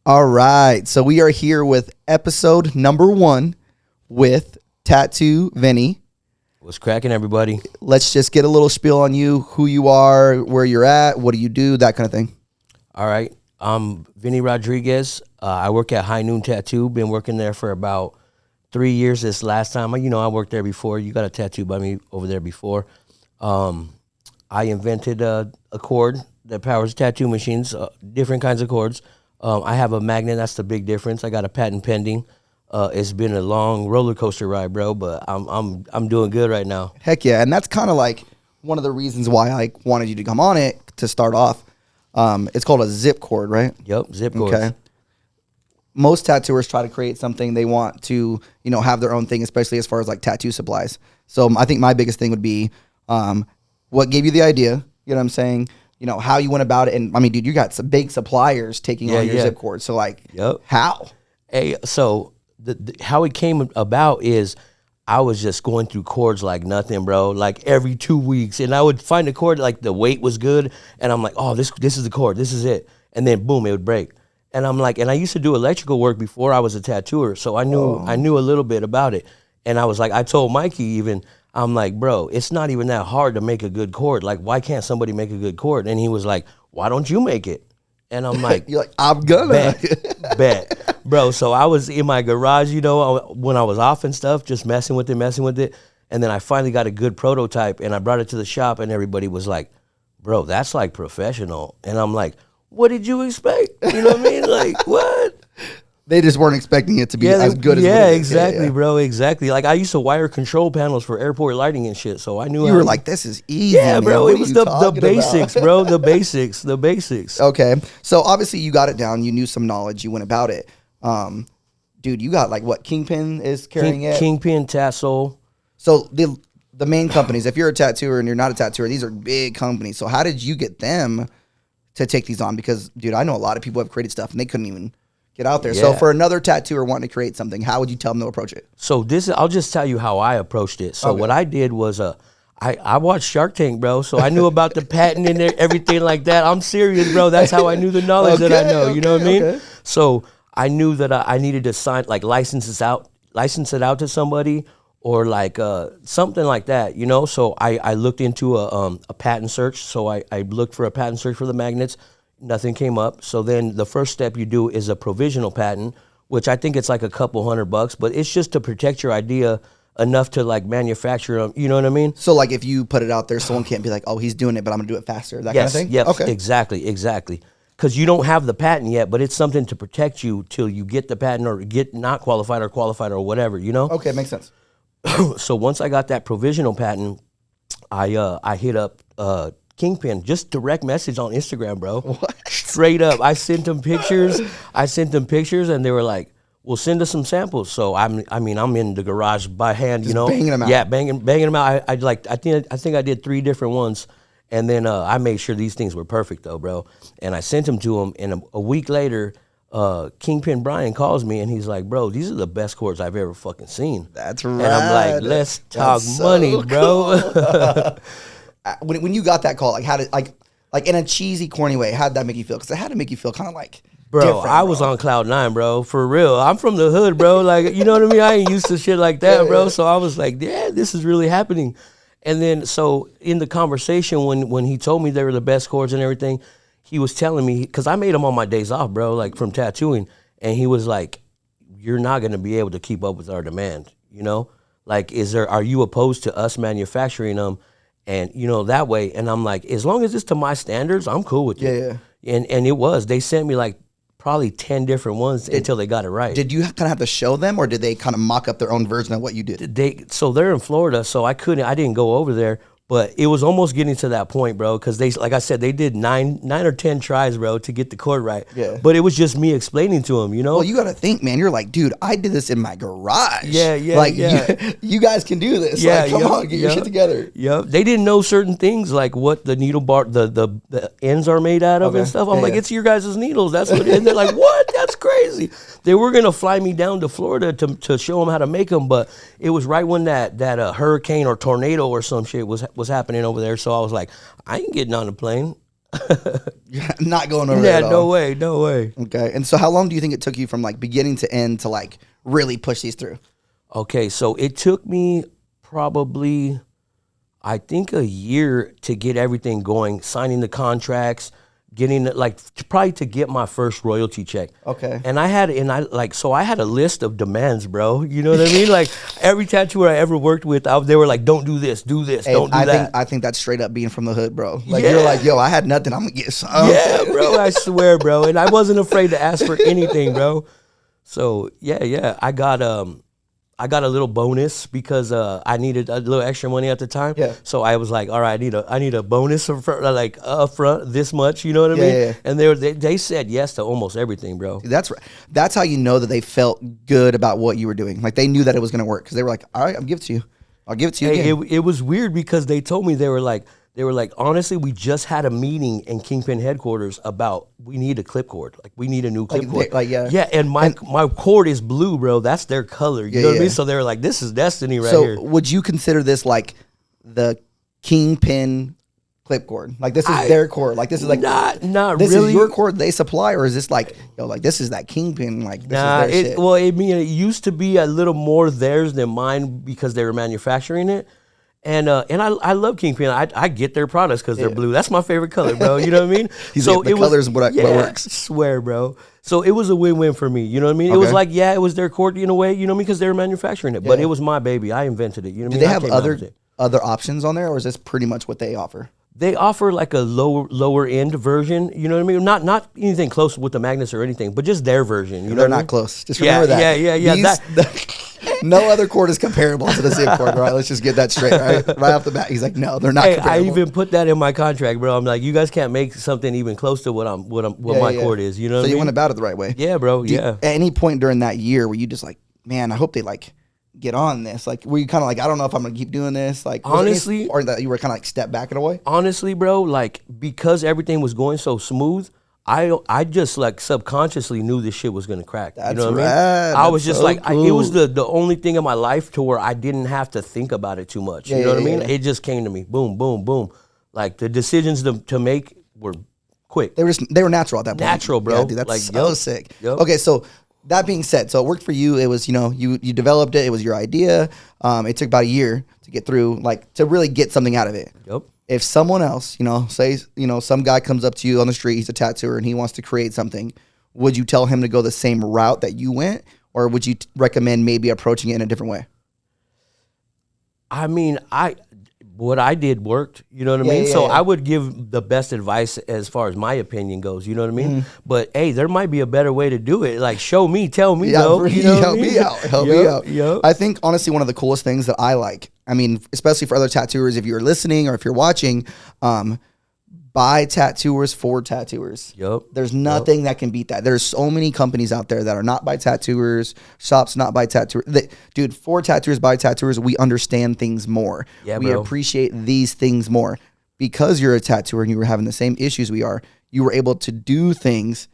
All right, so we are here with episode number 1 with Tattoo Vinny. What's cracking, everybody? Let's just get a little spiel on you, who you are, where you're at, what do you do, that kind of thing. All right, I'm Vinnie Rodriguez. I work at High Noon Tattoo. Been working there for about 3 years this last time. You know, I worked there before. You got a tattoo by me over there before. I invented a cord that powers tattoo machines, different kinds of cords. I have a magnet. That's the big difference. I got a patent pending. It's been a long roller coaster ride, bro, but I'm doing good right now. Heck yeah, and that's kind of like one of the reasons why I wanted you to come on it to start off. It's called a zip cord, right? Yep, ZIPCORDS. Okay. Most tattooers try to create something they want to, you know, have their own thing, especially as far as like tattoo supplies. So I think my biggest thing would be what gave you the idea, you know what I'm saying? You know, how you went about it. And I mean, dude, you got some big suppliers taking on your zip cord. So like, how? Hey, so how it came about is I was just going through cords like nothing, bro. Like every 2 weeks, and I would find a cord like the weight was good, and I'm like, oh, this is the cord, this is it, and then boom, it would break. And I'm like, and I used to do electrical work before I was a tattooer, so I knew a little bit about it. And I was like, I told Mikey even, I'm like, bro, it's not even that hard to make a good cord. Like, why can't somebody make a good cord? And he was like, why don't you make it? And I'm like, you're like, I'm gonna bet, bro. So I was in my garage, you know, when I was off and stuff, just messing with it. And then I finally got a good prototype, and I brought it to the shop, and everybody was like, bro, that's like professional. And I'm like, what did you expect? You know what I mean? Like, what? They just weren't expecting it to be as good as it is. Yeah, exactly, bro, exactly. Like, I used to wire control panels for airport lighting and shit, so I knew you were like, this is easy. Yeah, bro, man. it was the basics, bro, the basics. Okay, so obviously you got it down. You knew some knowledge. You went about it. Dude, you got like what? Kingpin is carrying it? Kingpin, Tassel. So the main companies, if you're a tattooer and you're not a tattooer, these are big companies. So how did you get them to take these on? Because, dude, I know a lot of people have created stuff and they couldn't even get out there. Yeah. So for another tattooer wanting to create something, how would you tell them to approach it? So I'll just tell you how I approached it. So what I did was I watched Shark Tank, bro. So I knew about the patent and everything like that. I'm serious, bro. That's how I knew the knowledge that I know. You know what I mean? Okay. So I knew that I needed to sign, like, license it out to somebody, or like something like that, you know? So I looked into a patent search. So I looked for a patent search for the magnets. Nothing came up. So then the first step you do is a provisional patent, which I think it's like a couple $100, but it's just to protect your idea enough to like manufacture them. You know what I mean? So like if you put it out there, someone can't be like, oh, he's doing it, but I'm gonna do it faster. That kind of thing? Yes, okay. Exactly. Because you don't have the patent yet, but it's something to protect you till you get the patent or get not qualified or qualified or whatever, you know? Okay, makes sense. So once I got that provisional patent, I hit up Kingpin, just direct message on Instagram, bro. What? Straight up. I sent them pictures, and they were like, well, send us some samples. So I'm in the garage by hand, just, you know, banging them out. Yeah, banging them out. I think I did 3 different ones, and then I made sure these things were perfect though, bro. And I sent them to him, and a week later, Kingpin Brian calls me, and he's like, bro, these are the best cords I've ever fucking seen. That's right. And I'm like, let's talk money, so bro. Cool. When you got that call, like how did like in a cheesy, corny way, how did that make you feel? Because it had to make you feel kind of like, bro, I was on cloud 9, bro, for real. I'm from the hood, bro. Like, you know what I mean? I ain't used to shit like that, bro. Yeah. So I was like, yeah, this is really happening. And then, so in the conversation, when he told me they were the best cords and everything, he was telling me, because I made them on my days off, bro, like from tattooing. And he was like, you're not going to be able to keep up with our demand, you know? Like, are you opposed to us manufacturing them? And, you know, that way, and I'm like, as long as it's to my standards, I'm cool with it. Yeah. And it was. They sent me like probably 10 different ones until they got it right. Did you kind of have to show them, or did they kind of mock up their own version of what you did? So they're in Florida, so I didn't go over there. But it was almost getting to that point, bro, because they, like I said, they did nine or 10 tries, bro, to get the cord right. Yeah. But it was just me explaining to them, you know? Well, you got to think, man. You're like, dude, I did this in my garage. Yeah. Like, you guys can do this. Yeah, like, come on, get your shit together. Yep. They didn't know certain things, like what the needle bar, the ends are made out of and stuff. I'm like, it's your guys' needles. That's what. And they're like, what? That's crazy. They were gonna fly me down to Florida to show them how to make them, but it was right when that hurricane or tornado or some shit was happening over there. So I was like, I ain't getting on the plane. You're not going over there at all. no way, no way. Okay. And so how long do you think it took you from like beginning to end to like really push these through? Okay, so it took me probably, I think, a year to get everything going, signing the contracts, getting like probably to get my first royalty check. Okay. And I had a list of demands, bro. You know what I mean? Like every tattooer I ever worked with, they were like, don't do this, do this, don't do that. I think that's straight up being from the hood, bro. Like Yeah. you're like, yo, I had nothing, I'm gonna get some. Yeah, bro, I swear, bro. And I wasn't afraid to ask for anything, bro. So yeah, I got a little bonus because I needed a little extra money at the time. Yeah. So I was like, all right, I need a bonus like upfront this much. You know what I mean? Yeah. And they said yes to almost everything, bro. That's how you know that they felt good about what you were doing. Like they knew that it was gonna work because they were like, all right, I'll give it to you. I'll give it to you again. It was weird because they told me they were like, honestly, we just had a meeting in Kingpin headquarters about we need a clip cord. Like we need a new clip cord. Yeah, and my cord is blue, bro. That's their color. You know what I mean? So they were like, this is destiny right here. So would you consider this like the Kingpin clip cord? Like this is their cord. Like this is like not this really. is your cord they supply, or is this like like this is that Kingpin? Like this is their shit. Well, it used to be a little more theirs than mine because they were manufacturing it. And I love Kingpin. I get their products because they're blue. That's my favorite color, bro. You know what I mean? So the colors is what works. I swear, bro. So it was a win-win for me. You know what I mean? It was like, it was their cord in a way, you know what I mean? Because they were manufacturing it. But it was my baby. I invented it. You know what I mean? Do they have other options on there, or is this pretty much what they offer? They offer like a lower end version, you know what I mean? Not anything close with the magnets or anything, but just their version. You know They're not close. Just remember that. Yeah. No other cord is comparable to the ZIPCORD, right? Let's just get that straight, right off the bat. He's like, no, they're not comparable. I even put that in my contract, bro. I'm like, you guys can't make something even close to what my cord is. You know what I mean? So you went about it the right way. Yeah, bro. At any point during that year, were you just like, man, I hope they like get on this? Like, were you kind of like, I don't know if I'm gonna keep doing this? Like, honestly, or that you were kind of like step back and away? Honestly, bro, like because everything was going so smooth, I just like subconsciously knew this shit was gonna crack. That's you know what rad. I mean? I was just like, cool. it was the only thing in my life to where I didn't have to think about it too much. You know what I mean? It just came to me, boom, boom, boom. Like the decisions to make were quick. They were natural at that point. Natural, bro. Yeah, dude, that's like, so sick. Yep. Okay, so that being said, so it worked for you. It was, you developed it. It was your idea. It took about a year to get through, like to really get something out of it. Yep. If someone else, say, some guy comes up to you on the street, he's a tattooer and he wants to create something, would you tell him to go the same route that you went, or would you recommend maybe approaching it in a different way? I mean, what I did worked, you know what I mean? So I would give the best advice as far as my opinion goes, you know what I mean? But hey, there might be a better way to do it. Like show me, tell me, bro. You know help me out. Help me out. Yep. I think honestly one of the coolest things that I like, I mean, especially for other tattooers, if you're listening or if you're watching, by tattooers for tattooers. Yep. There's nothing that can beat that. There's so many companies out there that are not by tattooers, shops not by tattooers. Dude, for tattooers, by tattooers, we understand things more. Yeah, we appreciate these things more. Because you're a tattooer and you were having the same issues we are, you were able to do things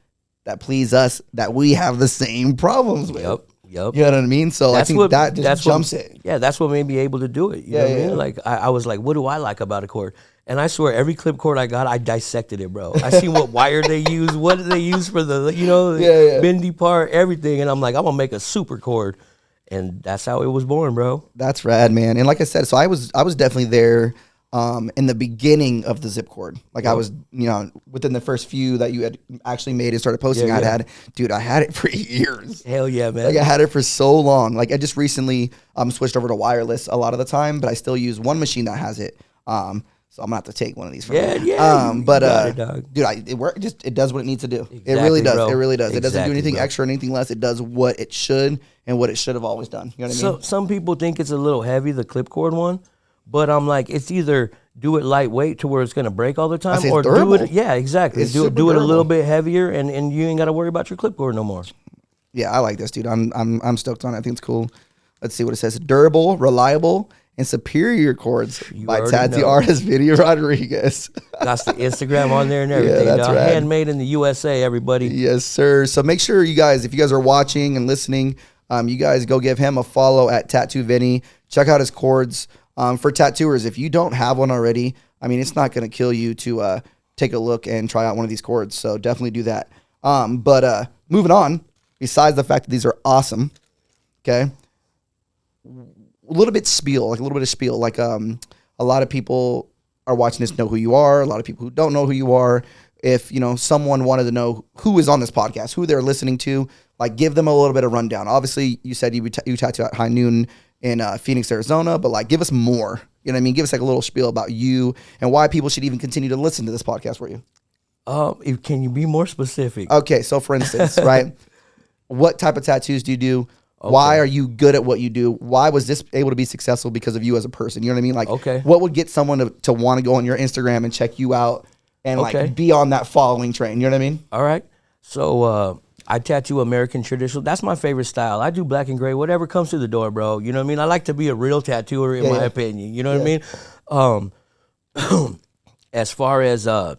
that please us that we have the same problems with. Yep. You know what I mean? So I think that just jumps it. Yeah, that's what made me able to do it. You know what I mean? Like I was like, what do I like about a cord? And I swear, every clip cord I got, I dissected it, bro. I seen what wire they use, what they use for the, bendy part, everything. And I'm like, I'm going to make a super cord. And that's how it was born, bro. That's rad, man. And like I said, so I was definitely there in the beginning of the ZIPCORD. Like I was, within the first few that you had actually made and started posting, I had it for years. Hell yeah, man. Like I had it for so long. Like I just recently switched over to wireless a lot of the time, but I still use one machine that has it. So I'm gonna have to take one of these from you. Dude, it works. It does what it needs to do. Exactly, it really does. Bro. It really does. It doesn't do anything extra or anything less. It does what it should and what it should have always done. You know what I mean? Some people think it's a little heavy, the clip cord one, but I'm like, it's either do it lightweight to where it's gonna break all the time, or do it. Yeah, exactly. It's do it durable. a little bit heavier, and you ain't gotta worry about your clip cord no more. Yeah, I like this, dude. I'm stoked on it. I think it's cool. Let's see what it says. Durable, reliable, and superior cords by tattoo artist Vinnie Rodriguez. That's the Instagram on there and everything. Yeah, that's right. Handmade in the USA, everybody. Yes, sir. So make sure you guys, if you guys are watching and listening, you guys go give him a follow at Tattoo Vinnie. Check out his cords. For tattooers, if you don't have one already, I mean, it's not going to kill you to take a look and try out one of these cords. So definitely do that. But moving on, besides the fact that these are awesome, okay, a little bit of spiel. Like a lot of people are watching this know who you are. A lot of people who don't know who you are. If, someone wanted to know who is on this podcast, who they're listening to, like give them a little bit of rundown. Obviously, you said you tattoo at High Noon in Phoenix, Arizona, but like give us more. You know what I mean? Give us like a little spiel about you and why people should even continue to listen to this podcast for you. Can you be more specific? Okay, so for instance, right, what type of tattoos do you do? Okay. Why are you good at what you do? Why was this able to be successful because of you as a person? You know what I mean? Like, what would get someone to want to go on your Instagram and check you out and like be on that following train? You know what I mean? All right. So I tattoo American traditional. That's my favorite style. I do black and gray, whatever comes through the door, bro. You know what I mean? I like to be a real tattooer in my opinion. You know what I mean? As far as a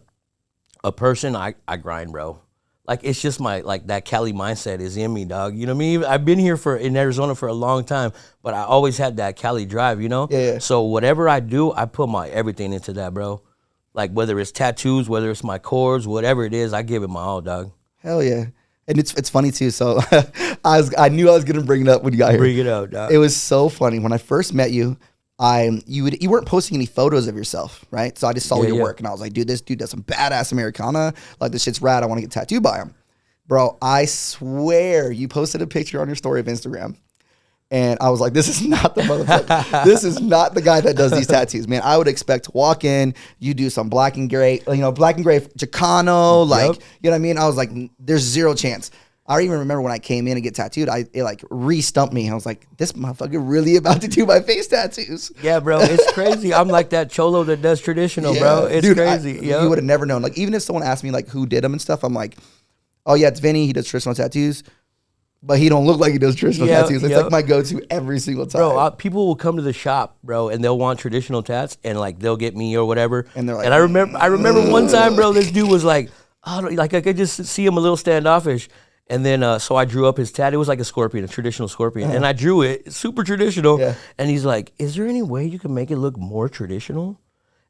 person, I grind, bro. Like, it's just that Cali mindset is in me, dog. You know what I mean? I've been here in Arizona for a long time, but I always had that Cali drive, you know? Yeah. So whatever I do, I put my everything into that, bro. Like, whether it's tattoos, whether it's my cords, whatever it is, I give it my all, dog. Hell yeah. And it's funny, too. So I knew I was going to bring it up when you got here. Bring it up, dog. It was so funny. When I first met you, you weren't posting any photos of yourself, right? So I just saw your work and I was like, dude, this dude does some badass Americana. Like, this shit's rad. I want to get tattooed by him. Bro, I swear you posted a picture on your story of Instagram. And I was like, this is not the motherfucker. This is not the guy that does these tattoos, man. I would expect to walk in, you do some black and gray Chicano, like, you know what I mean? I was like, there's zero chance. I even remember when I came in and get tattooed, it like re-stumped me. I was like, this motherfucker really about to do my face tattoos. Yeah, bro, it's crazy. I'm like that cholo that does traditional, bro. It's crazy. You would have never known. Like, even if someone asked me like who did them and stuff, I'm like, oh yeah, it's Vinny. He does traditional tattoos, but he don't look like he does traditional tattoos. It's like my go-to every single time. Bro, people will come to the shop, bro, and they'll want traditional tats, and like they'll get me or whatever. And they're like, and I remember one time, bro, this dude was like, I could just see him a little standoffish. And then, so I drew up his tat. It was like a scorpion, a traditional scorpion. And I drew it, super traditional. Yeah. And he's like, is there any way you can make it look more traditional?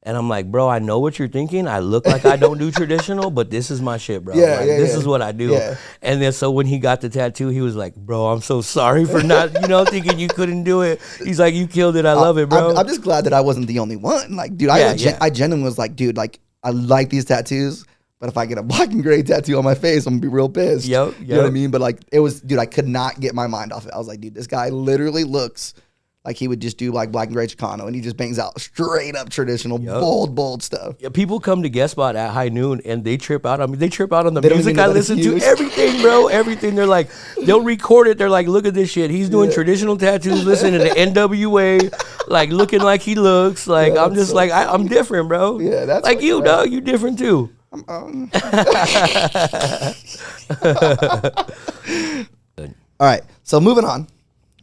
And I'm like, bro, I know what you're thinking. I look like I don't do traditional, but this is my shit, bro. This is what I do. Yeah. And then, so when he got the tattoo, he was like, bro, I'm so sorry for not, thinking you couldn't do it. He's like, you killed it. I love it, bro. I'm just glad that I wasn't the only one. Like, dude, I genuinely was like, dude, like, I like these tattoos. But if I get a black and gray tattoo on my face, I'm gonna be real pissed. You know what I mean? But like, it was, dude, I could not get my mind off it. I was like, dude, this guy literally looks like he would just do like black and gray Chicano, and he just bangs out straight up traditional, bold stuff. Yeah, people come to guest spot at High Noon and they trip out on me. They trip out on the music I listen to. Everything, bro. Everything. They're like, they'll record it. They're like, look at this shit. He's doing traditional tattoos, listening to NWA, like looking like he looks. Like, I'm just like, I'm different, bro. Yeah, that's like you, dog. You different too. All right, so moving on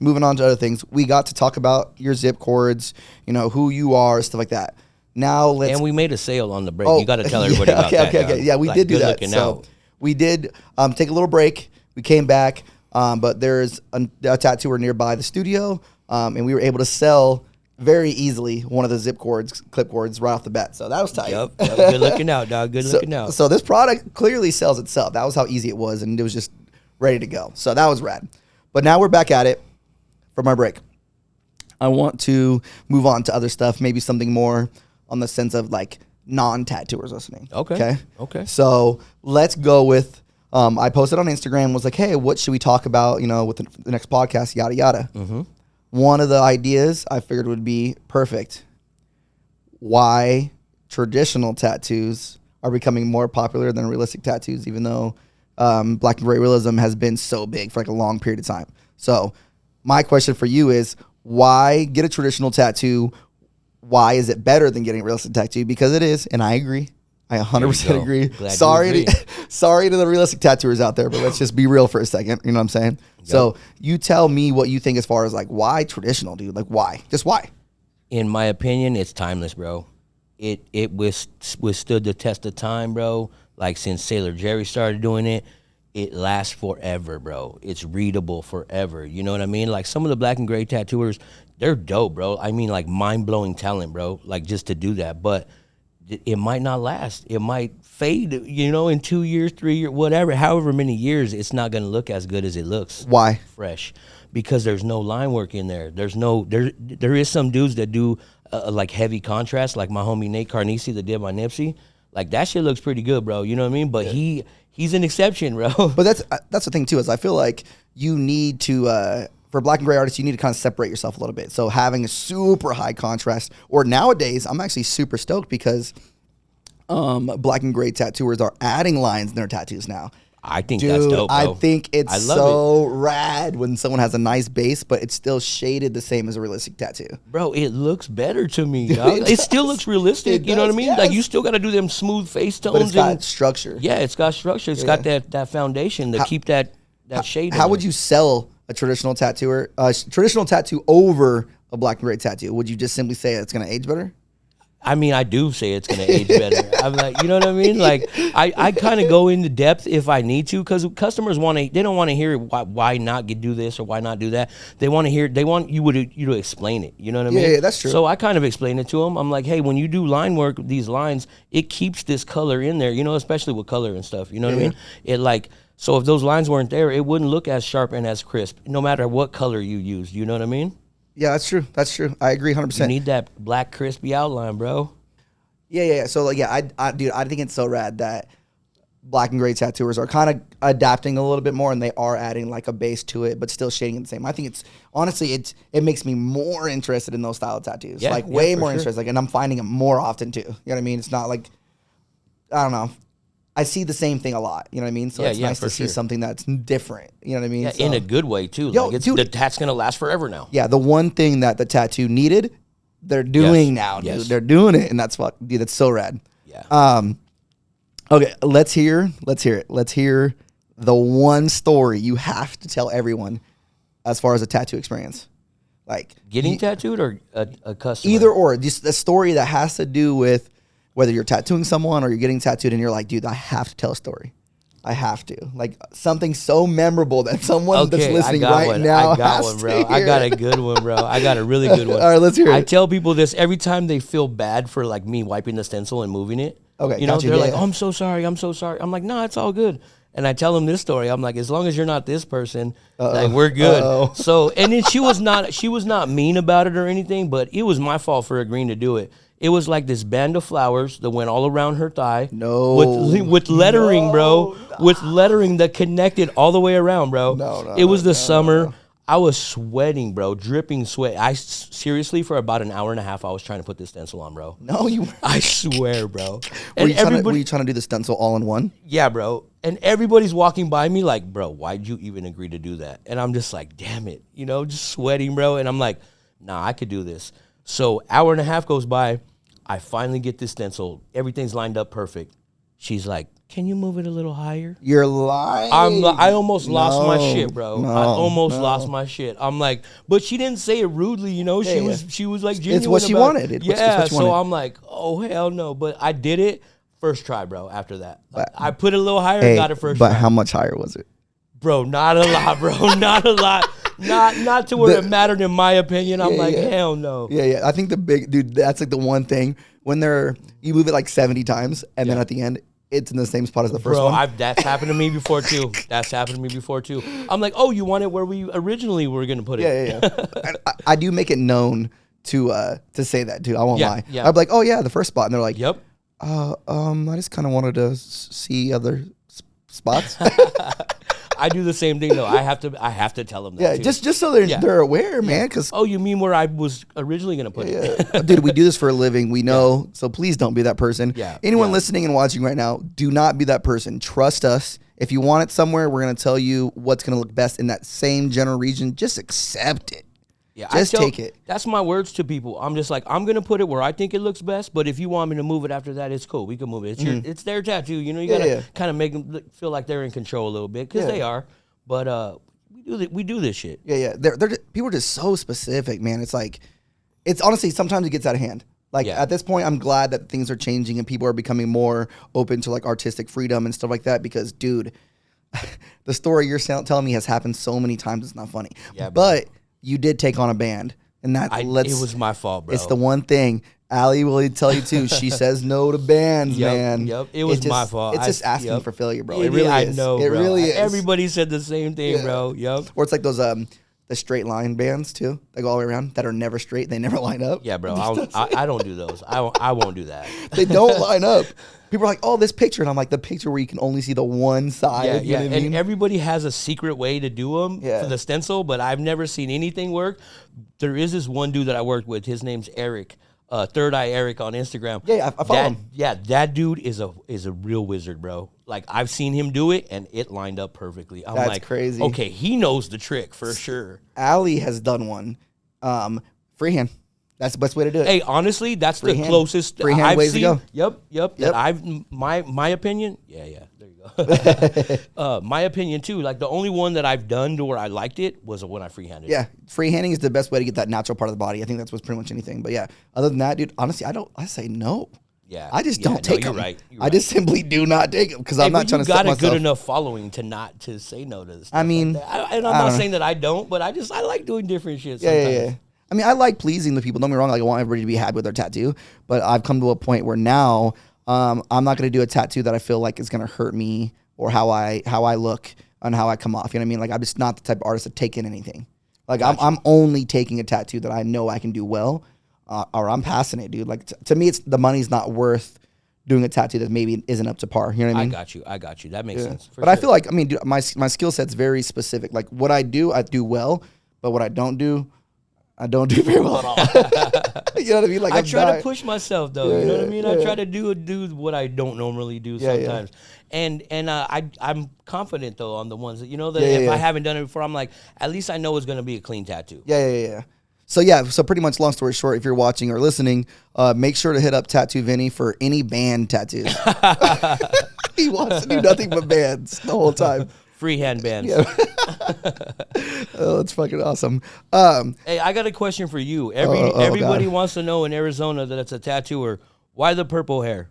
to other things. We got to talk about your ZIPCORDS, who you are, stuff like that. Now and we made a sale on the break. You got to tell everybody about that. Okay. Yeah, we did do that. So we did take a little break. We came back, but there's a tattooer nearby the studio, and we were able to sell very easily one of the ZIPCORDS clip cords right off the bat. So that was tight. Yep. Good looking out, dog. Good looking out. So this product clearly sells itself. That was how easy it was, and it was just ready to go. So that was rad. But now we're back at it from our break. I want to move on to other stuff, maybe something more on the sense of like non-tattooers listening. Okay. So let's go with, I posted on Instagram, was like, hey, what should we talk about, with the next podcast, yada, yada. Mm-hmm. One of the ideas I figured would be perfect. Why traditional tattoos are becoming more popular than realistic tattoos, even though black and gray realism has been so big for like a long period of time. So my question for you is, why get a traditional tattoo? Why is it better than getting a realistic tattoo? Because it is, and I agree. I 100% agree. Sorry to the realistic tattooers out there, but let's just be real for a second. You know what I'm saying? Yep. So you tell me what you think as far as like, why traditional, dude? Like, why? Just why? In my opinion, it's timeless, bro. It withstood the test of time, bro. Like, since Sailor Jerry started doing it, it lasts forever, bro. It's readable forever. You know what I mean? Like, some of the black and gray tattooers, they're dope, bro. I mean, like, mind-blowing talent, bro. Like, just to do that. But it might not last. It might fade, in 2 years, 3 years, whatever, however many years, it's not going to look as good as it looks. Why? Fresh. Because there's no line work in there. There is some dudes that do like heavy contrast, like my homie Nate Carnisi that did my Nipsey. Like that shit looks pretty good, bro. You know what I mean? But he's an exception, bro. But that's the thing too, is I feel like you need to for black and gray artists, you need to kind of separate yourself a little bit. So having a super high contrast, or nowadays, I'm actually super stoked because black and gray tattooers are adding lines in their tattoos now. I think that's dope, bro. I think it's so rad when someone has a nice base, but it's still shaded the same as a realistic tattoo. Bro, it looks better to me, dog. It still looks realistic, you know what I mean? Yes. Like, you still got to do them smooth face tones. But it's got structure. Yeah, it's got structure. It's got that foundation to keep that shade. How would you sell a traditional tattoo over a black and gray tattoo? Would you just simply say it's going to age better? I mean, I do say it's going to age better. I'm like, you know what I mean? Like, I kind of go into depth if I need to, because customers they don't want to hear why not do this or why not do that. They want you to explain it. You know what I mean? Yeah, that's true. So I kind of explain it to them. I'm like, hey, when you do line work, these lines, it keeps this color in there, especially with color and stuff. You know what I mean? So if those lines weren't there, it wouldn't look as sharp and as crisp, no matter what color you use. You know what I mean? Yeah, that's true. That's true. I agree 100%. You need that black, crispy outline, bro. Yeah. So, I think it's so rad that black and gray tattooers are kind of adapting a little bit more, and they are adding like a base to it, but still shading it the same. I think it makes me more interested in those style of tattoos. Way more interested. And I'm finding them more often too. You know what I mean? It's not like, I don't know. I see the same thing a lot, you know what I mean? So it's nice to see something that's different, you know what I mean? Yeah, so, in a good way, too. Dude, the tat's going to last forever now. Yeah, the one thing that the tattoo needed, they're doing now, dude. Yes. They're doing it, and that's so rad. Yeah. Okay, let's hear it. Let's hear the one story you have to tell everyone as far as a tattoo experience. Like getting tattooed or a customer? Either or. Just a story that has to do with whether you're tattooing someone or you're getting tattooed and you're like, dude, I have to tell a story. I have to. Like something so memorable that someone that's listening right now I got one, bro. I got a good one, bro. I got a really good one. All right, let's hear it. I tell people this every time they feel bad for like me wiping the stencil and moving it. Okay, they're like, oh, I'm so sorry. I'm so sorry. I'm like, nah, it's all good. And I tell them this story. I'm like, as long as you're not this person, like we're good. So, and then she was not mean about it or anything, but it was my fault for agreeing to do it. It was like this band of flowers that went all around her thigh. With lettering, bro. With lettering that connected all the way around, bro. It was the summer. I was sweating, bro, dripping sweat. I seriously, for about an hour and a half, I was trying to put this stencil on, bro. No, you weren't. I swear, bro. Were you trying to do the stencil all in one? Yeah, bro. And everybody's walking by me like, bro, why'd you even agree to do that? And I'm just like, damn it, just sweating, bro. And I'm like, nah, I could do this. So hour and a half goes by. I finally get this stencil. Everything's lined up perfect. She's like, can you move it a little higher? You're lying. I almost lost my shit, bro. I almost lost my shit. I'm like, but she didn't say it rudely, She was like genuine. It's what she wanted. It's what she wanted. So I'm like, oh hell no. But I did it first try, bro. After that, I put it a little higher and got it first try. But how much higher was it? Bro, not a lot, bro. Not a lot. Not to where it mattered in my opinion. I'm like, hell no. Yeah. I think that's like the one thing when you move it like 70 times and then at the end it's in the same spot as the first one. That's happened to me before too. I'm like, oh, you want it where we originally were gonna put it? Yeah. I do make it known to say that too. I won't lie. Yeah. I'd be like, oh yeah, the first spot, and they're like, yep. I just kind of wanted to see other spots. I do the same thing though. I have to tell them that. Yeah, too. just so they're aware, man. Because you mean where I was originally gonna put it? Dude, we do this for a living. We know, so please don't be that person. Yeah. Anyone listening and watching right now, do not be that person. Trust us. If you want it somewhere, we're gonna tell you what's gonna look best in that same general region. Just accept it. Yeah, just take it. That's my words to people. I'm just like, I'm gonna put it where I think it looks best. But if you want me to move it after that, it's cool. We can move it. It's their tattoo. You gotta kind of make them feel like they're in control a little bit because they are. But we do this shit. Yeah. People are just so specific, man. It's like, it's honestly sometimes it gets out of hand. Like at this point, I'm glad that things are changing and people are becoming more open to like artistic freedom and stuff like that. Because, dude, the story you're telling me has happened so many times. It's not funny. Yeah, but you did take on a band, and it was my fault, bro. It's the one thing. Allie will tell you too. She says no to bands, man. Yep. It was my fault. It's just asking for failure, bro. It really is. I know, it bro. really is. Everybody said the same thing, bro. Yep. Or it's like those the straight line bands too, that go all the way around that are never straight. They never line up. Yeah, bro. I don't do those. I won't do that. They don't line up. People are like, oh, this picture. And I'm like, the picture where you can only see the one side. Yeah, you know what I mean? And everybody has a secret way to do them for the stencil, but I've never seen anything work. There is this one dude that I worked with. His name's Eric. Third Eye Eric on Instagram. Yeah, I follow him. Yeah, that dude is a real wizard, bro. Like, I've seen him do it, and it lined up perfectly. I'm like, crazy. Okay, he knows the trick for sure. Allie has done one. Freehand. That's the best way to do it. Hey, honestly, that's the closest freehand I've ways seen. to go. Yep. That I've my opinion. Yeah. There you go. My opinion too. Like, the only one that I've done to where I liked it was when I freehanded. Yeah, freehanding is the best way to get that natural part of the body. I think that's what's pretty much anything. But yeah, other than that, dude, honestly, I say no. Yeah, I just don't take them. You're right. I just simply do not take them because I'm not trying to set myself. You got a good myself. enough following to say no to this. I mean, like and I'm not saying that I don't, but I like doing different shit sometimes. Yeah. I mean, I like pleasing the people. Don't get me wrong. Like, I want everybody to be happy with their tattoo. But I've come to a point where now I'm not going to do a tattoo that I feel like is going to hurt me or how I look and how I come off. You know what I mean? Like, I'm just not the type of artist to take in anything. Like, I'm only taking a tattoo that I know I can do well, or I'm passing it, dude. Like, to me, the money's not worth doing a tattoo that maybe isn't up to par. You know what I mean? I got you. That makes sense. But I feel like, I mean, dude, my skill set's very specific. Like, what I do well. But what I don't do very well at all. You know what I mean? Like, I try to push myself though. You know what I mean? I try to do what I don't normally do sometimes. And I'm confident though on the ones that if I haven't done it before, I'm like, at least I know it's gonna be a clean tattoo. Yeah. So pretty much, long story short, if you're watching or listening, make sure to hit up Tattoo Vinny for any band tattoos. He wants to do nothing but bands the whole time. Freehand bands. Yeah. Oh, that's fucking awesome. Hey, I got a question for you. Everybody wants to know in Arizona that it's a tattooer. Why the purple hair?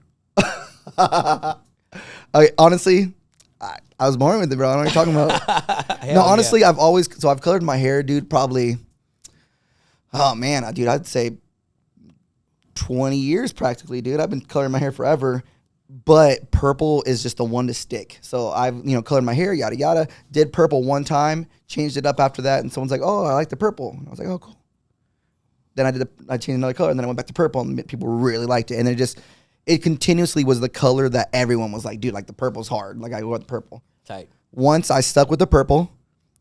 Honestly, I was born with it, bro. I don't know what you're talking about. No, honestly, I've colored my hair, dude, probably, oh man, dude, I'd say 20 years practically, dude. I've been coloring my hair forever. But purple is just the one to stick. So I've, colored my hair, yada, yada. Did purple one time, changed it up after that. And someone's like, oh, I like the purple. And I was like, oh, cool. Then I changed another color. And then I went back to purple and people really liked it. And it continuously was the color that everyone was like, dude, like the purple's hard. Like, I go with the purple. Tight. Once I stuck with the purple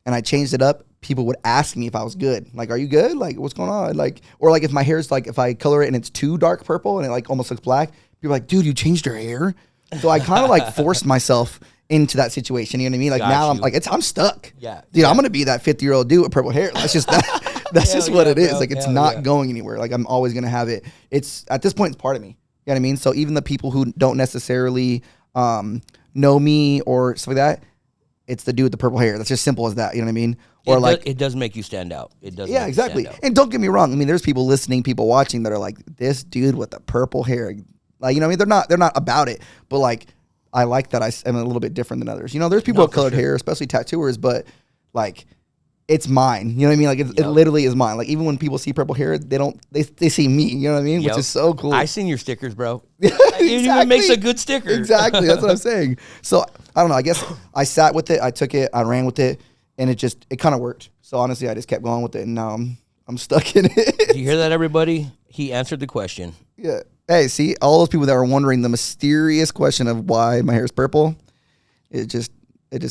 and I changed it up, people would ask me if I was good. Like, are you good? Like, what's going on? Like, or like if my hair's like, if I color it and it's too dark purple and it like almost looks black, people are like, dude, you changed your hair? So I kind of like forced myself into that situation. You know what I mean? Like, now I'm like, I'm stuck. Yeah. Dude, I'm going to be that 50-year-old dude with purple hair. That's just that's just what it is. Like, it's not going anywhere. Like, I'm always going to have it. It's, at this point, it's part of me. You know what I mean? So even the people who don't necessarily know me or stuff like that, it's the dude with the purple hair. That's just simple as that. You know what I mean? Or it does make you stand out. It does. Yeah, exactly. And don't get me wrong. I mean, there's people listening, people watching that are like, this dude with the purple hair. Like, you know what I mean? They're not about it, but like, I like that I am a little bit different than others. There's people with colored hair, especially tattooers, but like, it's mine. You know what I mean? Like, it literally is mine. Like, even when people see purple hair, they see me. You know what I mean? Which is so cool. I seen your stickers, bro. It even makes a good sticker. Exactly. That's what I'm saying. So I don't know. I guess I sat with it. I took it. I ran with it, and it kind of worked. So honestly, I just kept going with it, and now I'm stuck in it. Do you hear that, everybody? He answered the question. Yeah. Hey, see, all those people that are wondering the mysterious question of why my hair is purple, it just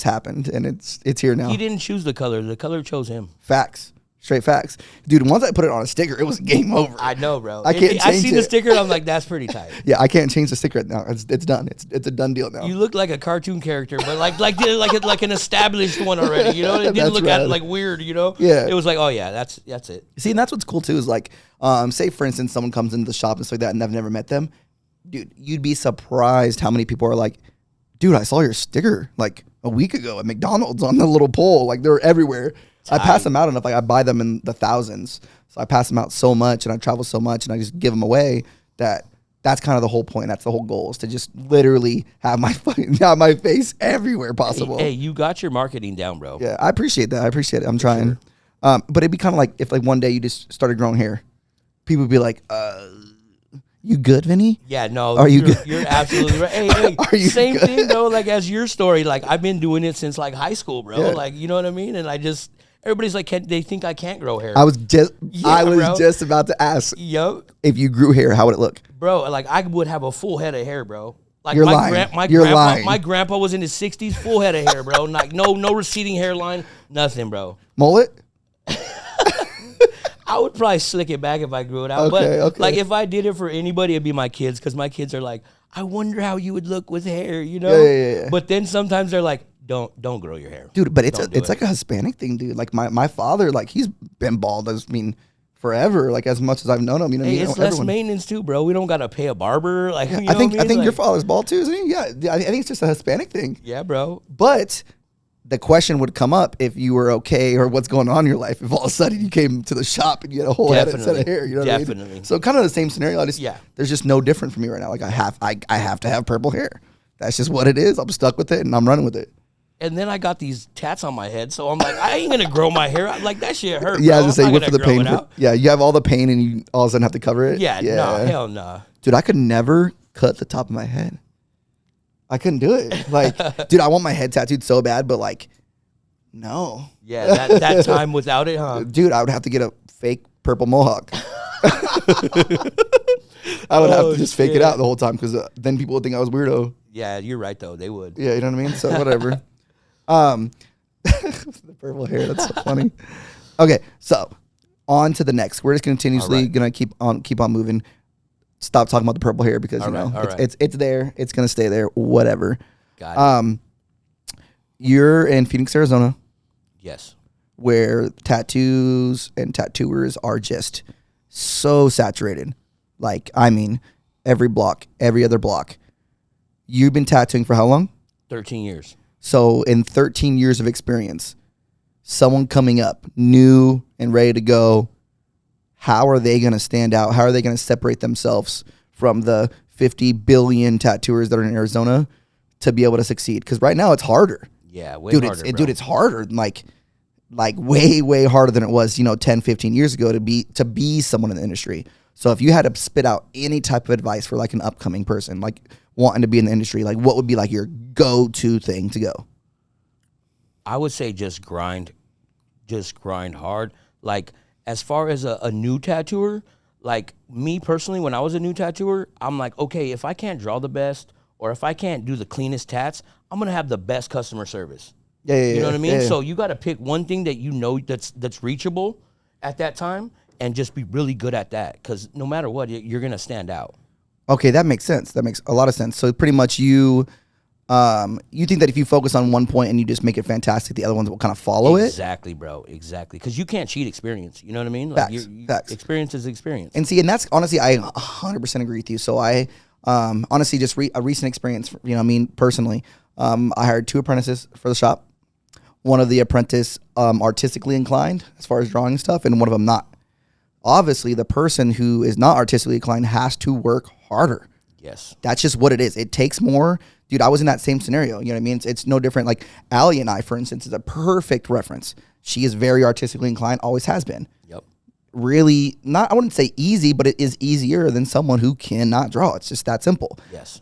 happened, and it's here now. He didn't choose the color. The color chose him. Facts. Straight facts. Dude, once I put it on a sticker, it was game over. I know, bro. I can't change it. I seen the sticker, I'm like, that's pretty tight. Yeah, I can't change the sticker now. It's done. It's a done deal now. You look like a cartoon character, but like an established one already, you know? It didn't look at it like weird, you know? Yeah. It was like, oh yeah, that's it. See, and that's what's cool too, is like, say for instance, someone comes into the shop and stuff like that and I've never met them. Dude, you'd be surprised how many people are like, dude, I saw your sticker like a week ago at McDonald's on the little pole. Like, they're everywhere. I pass them out enough. Like, I buy them in the thousands. So I pass them out so much and I travel so much and I just give them away that's kind of the whole point. That's the whole goal, is to just literally have my face everywhere possible. Hey, you got your marketing down, bro. Yeah, I appreciate that. I'm trying. Sure. But it'd be kind of like if like one day you just started growing hair. People would be like, You good, Vinny? Yeah, no. Are you good? You're absolutely right. Hey, Are you same good? thing though. Like as your story, like I've been doing it since like high school, bro. Yeah. Like you know what I mean. And I just everybody's like, they think I can't grow hair. I was just bro. just about to ask. Yup. If you grew hair, how would it look? Bro, like I would have a full head of hair, bro. Like You're lying. You're lying. My grandpa was in his 60s, full head of hair, bro. Like no receding hairline, nothing, bro. Mullet? I would probably slick it back if I grew it out. But like if I did it for anybody, it'd be my kids, because my kids are like, I wonder how you would look with hair, you know? Yeah. But then sometimes they're like, don't grow your hair, dude. But it's like a Hispanic thing, dude. Like my father, like he's been bald forever. Like as much as I've known him, you know. Hey, it's less maintenance too, bro. We don't gotta pay a barber. Like you know I think like, your father's bald too, isn't he? Yeah, I think it's just a Hispanic thing. Yeah, bro. But the question would come up if you were okay or what's going on in your life. If all of a sudden you came to the shop and you had a whole head instead of hair, you know what I mean? So kind of the same scenario. There's just no different for me right now. Like I have to have purple hair. That's just what it is. I'm stuck with it and I'm running with it. And then I got these tats on my head, so I'm like, I ain't gonna grow my hair out. Like that shit hurt. Yeah, bro. I was gonna say you went for the pain. You have all the pain and you all of a sudden have to cover it. Yeah. No, hell nah. Dude, I could never cut the top of my head. I couldn't do it. Like, dude, I want my head tattooed so bad, but like, no. Yeah, that time without it, huh? Dude, I would have to get a fake purple mohawk. I would have to just fake it out the whole time, because then people would think I was weirdo. Yeah, you're right though. They would. Yeah, you know what I mean? So whatever. The purple hair, that's so funny. Okay, so on to the next. We're just continuously gonna keep on moving. Stop talking about the purple hair, because it's there. It's gonna stay there. Whatever. Got it. You're in Phoenix, Arizona. Yes. Where tattoos and tattooers are just so saturated. Like, I mean, every block, every other block. You've been tattooing for how long? 13 years. So in 13 years of experience, someone coming up new and ready to go, how are they going to stand out? How are they going to separate themselves from the 50 billion tattooers that are in Arizona to be able to succeed? Because right now it's harder. Yeah, way harder, bro. Dude, it's harder. Like way harder than it was, 10, 15 years ago to be someone in the industry. So if you had to spit out any type of advice for like an upcoming person, like wanting to be in the industry, like what would be like your go-to thing to go? I would say just grind hard. Like as far as a new tattooer, like me personally, when I was a new tattooer, I'm like, okay, if I can't draw the best or if I can't do the cleanest tats, I'm gonna have the best customer service. You know what I mean? Yeah. So you got to pick one thing that you know that's reachable at that time, and just be really good at that, because no matter what, you're gonna stand out. Okay, that makes sense. That makes a lot of sense. So pretty much you think that if you focus on one point and you just make it fantastic, the other ones will kind of follow it? Exactly, bro. Exactly. Because you can't cheat experience. You know what I mean? Facts. Experience is experience. And see, and that's honestly, I 100% agree with you. So I honestly just a recent experience, personally, I hired 2 apprentices for the shop. One of the apprentice artistically inclined as far as drawing stuff, and one of them not. Obviously, the person who is not artistically inclined has to work harder. Yes. That's just what it is. It takes more. Dude, I was in that same scenario. You know what I mean? It's no different. Like Allie and I, for instance, is a perfect reference. She is very artistically inclined, always has been. Yep. Really, I wouldn't say easy, but it is easier than someone who cannot draw. It's just that simple. Yes.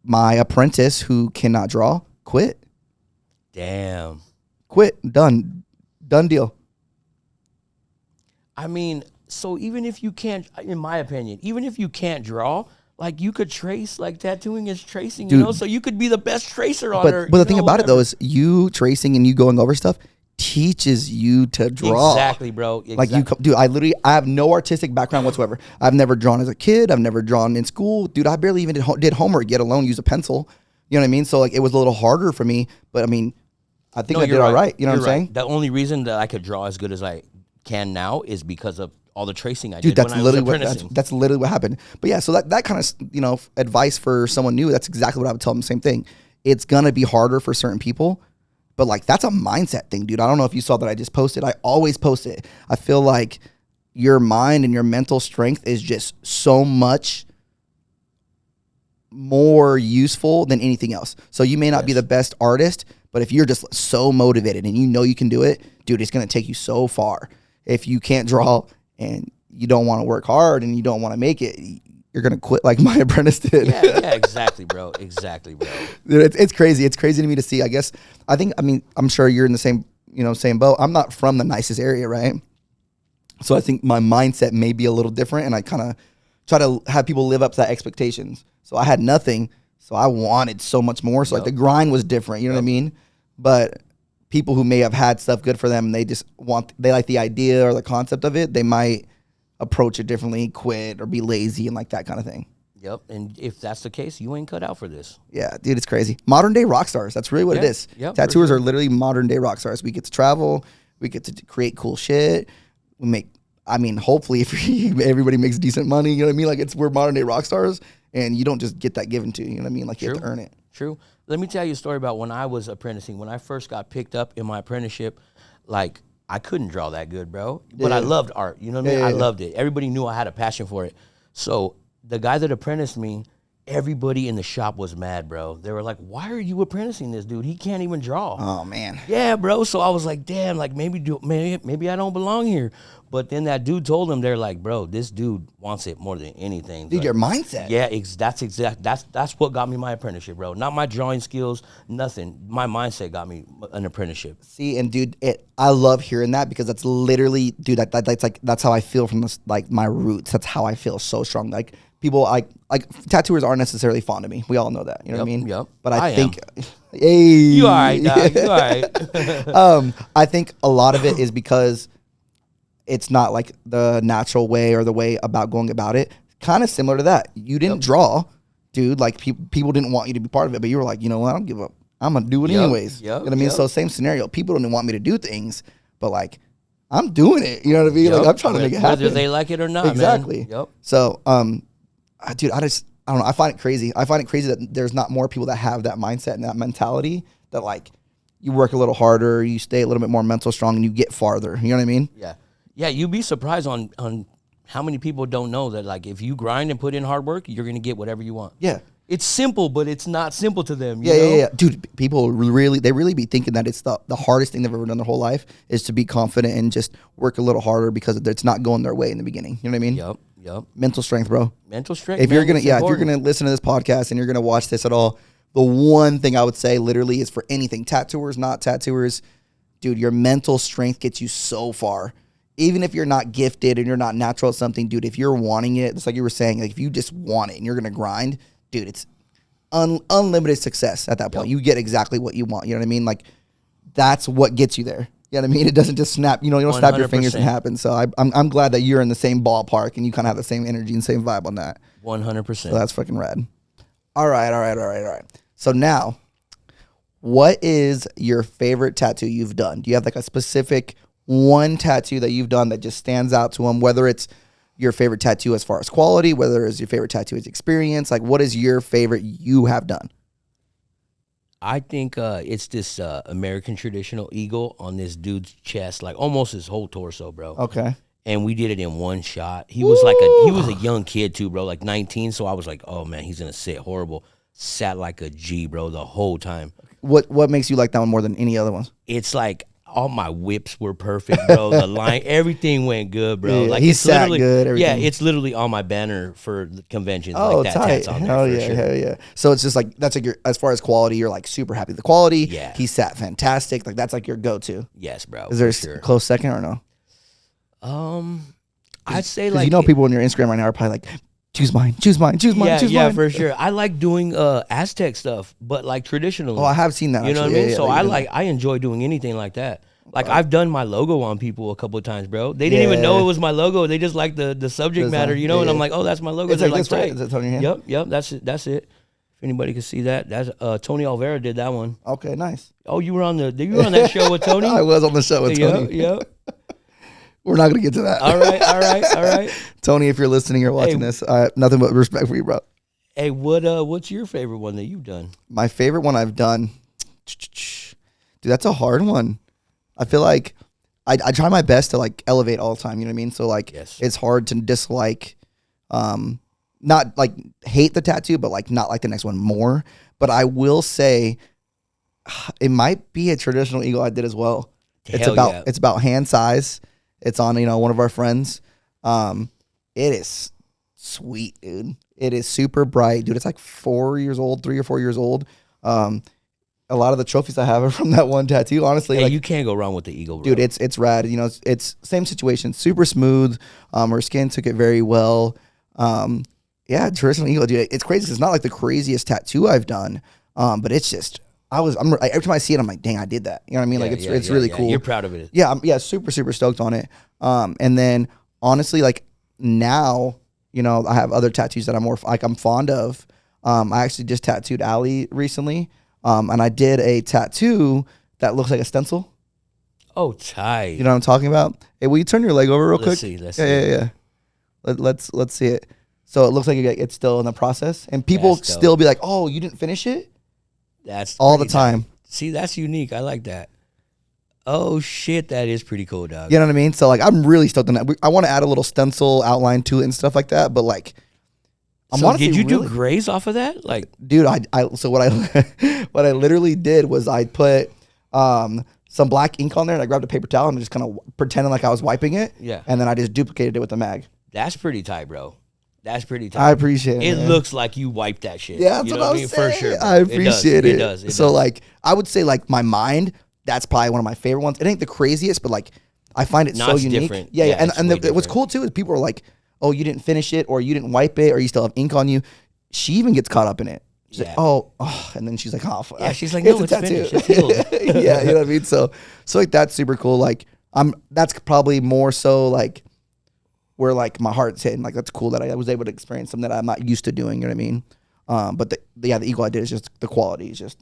My apprentice who cannot draw quit. Damn. Quit. Done deal. I mean, so even if you can't, in my opinion, even if you can't draw, like you could trace, like tattooing is tracing, Dude, so you could be the best tracer on earth. But the thing about it though is you tracing and you going over stuff teaches you to draw. Exactly, bro. Exactly. Like dude, I have no artistic background whatsoever. I've never drawn as a kid. I've never drawn in school. Dude, I barely even did homework, yet alone use a pencil. You know what I mean? So like it was a little harder for me, but I mean, I think I did all right. You know what I'm saying? The only reason that I could draw as good as I can now is because of all the tracing I did when I was apprenticing. That's literally what happened. But yeah, so that kind of, advice for someone new, that's exactly what I would tell them, same thing. It's going to be harder for certain people, but like that's a mindset thing, dude. I don't know if you saw that I just posted. I always post it. I feel like your mind and your mental strength is just so much more useful than anything else. So you may not be the best artist, but if you're just so motivated and you know you can do it, dude, it's going to take you so far. If you can't draw and you don't want to work hard and you don't want to make it, you're gonna quit like my apprentice did. Yeah, exactly, bro. Exactly, bro. Dude, it's crazy. It's crazy to me to see. I'm sure you're in the same boat. I'm not from the nicest area, right? So I think my mindset may be a little different, and I kind of try to have people live up to that expectations. So I had nothing, so I wanted so much more. So like the grind was different, you know what I mean? But people who may have had stuff good for them, and they like the idea or the concept of it, they might approach it differently, quit or be lazy and like that kind of thing. Yep, and if that's the case, you ain't cut out for this. Yeah, dude, it's crazy. Modern day rock stars. That's really what it is. Yep, Tattooers are literally modern day rock stars. We get to travel. We get to create cool shit. We make, hopefully if everybody makes decent money, you know what I mean? Like we're modern day rock stars, and you don't just get that given to you, you know what I mean? Like you have to earn it. True. Let me tell you a story about when I was apprenticing. When I first got picked up in my apprenticeship, like I couldn't draw that good, bro. But I loved art. You know what I mean? I loved it. Everybody knew I had a passion for it. So the guy that apprenticed me, everybody in the shop was mad, bro. They were like, why are you apprenticing this dude? He can't even draw. Oh, man. Yeah, bro. So I was like, damn, like maybe I don't belong here. But then that dude told him, they're like, bro, this dude wants it more than anything. Dude, like, your mindset. Yeah, that's what got me my apprenticeship, bro. Not my drawing skills, nothing. My mindset got me an apprenticeship. See, and dude, I love hearing that because that's literally, dude, that's how I feel from this, like my roots. That's how I feel so strong. Like people, like tattooers aren't necessarily fond of me. We all know that. You know what I mean? Yep. But I think, hey, you all right, dog? You all right? I think a lot of it is because it's not like the natural way or the way about going about it. Kind of similar to that. You didn't draw, dude. Like people didn't want you to be part of it, but you were like, you know what? I don't give up. I'm gonna do it anyways. You know what I mean? So same scenario. People don't want me to do things, but like I'm doing it. You know what I mean? Like I'm trying to make it happen, whether they like it or not. Exactly. Man. Yep. So, dude, I don't know. I find it crazy. I find it crazy that there's not more people that have that mindset and that mentality that like you work a little harder, you stay a little bit more mental strong, and you get farther. You know what I mean? Yeah. Yeah, you'd be surprised on how many people don't know that, like, if you grind and put in hard work, you're going to get whatever you want. Yeah. It's simple, but it's not simple to them. Yeah. Dude, people really be thinking that it's the hardest thing they've ever done their whole life is to be confident and just work a little harder because it's not going their way in the beginning. You know what I mean? Yep. Mental strength, bro. Mental strength. If you're going to listen to this podcast and you're going to watch this at all, the one thing I would say literally is for anything, tattooers, not tattooers, dude, your mental strength gets you so far. Even if you're not gifted and you're not natural at something, dude, if you're wanting it, it's like you were saying, like if you just want it and you're going to grind, dude, it's unlimited success at that point. You get exactly what you want. You know what I mean? Like that's what gets you there. You know what I mean? It doesn't just snap, you don't snap your fingers and happen. So I'm glad that you're in the same ballpark and you kind of have the same energy and same vibe on that. 100%. So that's fucking rad. All right. So now, what is your favorite tattoo you've done? Do you have like a specific one tattoo that you've done that just stands out to them, whether it's your favorite tattoo as far as quality, whether it's your favorite tattoo as experience? Like, what is your favorite you have done? I think it's this American traditional eagle on this dude's chest, like almost his whole torso, bro. Okay. And we did it in one shot. He was a young kid too, bro, like 19. So I was like, oh man, he's gonna sit horrible. Sat like a G, bro, the whole time. What makes you like that one more than any other ones? It's like all my whips were perfect, bro. The line, everything went good, bro. Yeah, like he sat good. Everything. Yeah, it's literally on my banner for the conventions. Oh, like that tight. Tatt's on there. Hell yeah, hell yeah. So it's just like that's like as far as quality, you're like super happy with the quality. Yeah, he sat fantastic. Like that's like your go-to. Yes, bro. Is there a close second or no? I'd say like people on your Instagram right now are probably like, choose mine. Yeah, for sure. I like doing Aztec stuff, but like traditionally. Oh, I have seen that. You know what I mean? Yeah, so I enjoy doing anything like that. Like I've done my logo on people a couple of times, bro. They didn't even know it was my logo. They just like the subject matter, you know. And I'm like, oh, that's my logo. It's They're like this, right? tight. Is that on your hand? Yep. That's it. If anybody can see that, that's Tony Alvera did that one. Okay, nice. Oh, you were on that show with Tony? I was on the show with Tony. Yep. We're not gonna get to that. All right. Tony, if you're listening or watching this, I have nothing but respect for you, bro. Hey, what's your favorite one that you've done? My favorite one I've done, dude, that's a hard one. I feel like I try my best to like elevate all the time. You know what I mean? So like, It's hard to dislike, not like hate the tattoo, but like not like the next one more. But I will say, it might be a traditional eagle I did as well. It's about hand size. It's on one of our friends. It is sweet, dude. It is super bright, dude. It's like 4 years old, 3 or 4 years old. A lot of the trophies I have are from that one tattoo. Honestly, hey, like, you can't go wrong with the eagle, bro. dude. It's rad. You know, it's same situation, super smooth. Her skin took it very well. Yeah, traditional eagle, dude. It's crazy. 'Cause it's not like the craziest tattoo I've done, but it's just every time I see it, I'm like, dang, I did that. You know what I mean? Like it's really cool. You're proud of it. Yeah, I'm super stoked on it. And then honestly, like now, you know, I have other tattoos that I'm more like I'm fond of. I actually just tattooed Allie recently. And I did a tattoo that looks like a stencil. Oh, tight. You know what I'm talking about? Hey, will you turn your leg over real quick? Let's see. Yeah. Let's see it. So it looks like it's still in the process, and people still be like, "Oh, you didn't finish it." That's all the time. Tight. See, that's unique. I like that. Oh shit, that is pretty cool, dog. You know what I mean? So like, I'm really stoked on that. I want to add a little stencil outline to it and stuff like that, but like. So did you do grays off of that? Like, dude, so what I literally did was I put some black ink on there, and I grabbed a paper towel and just kind of pretending like I was wiping it. Yeah. And then I just duplicated it with the mag. That's pretty tight, bro. That's pretty tight. I appreciate it. It looks like you wiped that shit. Yeah, that's what I was saying. For sure. Bro. I appreciate it. It does. So like, I would say like my mind, that's probably one of my favorite ones. It ain't the craziest, but like I find it so unique. Different. Yeah. And what's cool too is people are like, oh, you didn't finish it, or you didn't wipe it, or you still have ink on you. She even gets caught up in it. She's like, oh, and then she's like, oh, yeah. She's like, no, it's finished. It's healed. Yeah, you know what I mean. So like that's super cool. Like that's probably more so like where like my heart's hitting. Like that's cool that I was able to experience something that I'm not used to doing. You know what I mean? But the eagle I did is just the quality is just.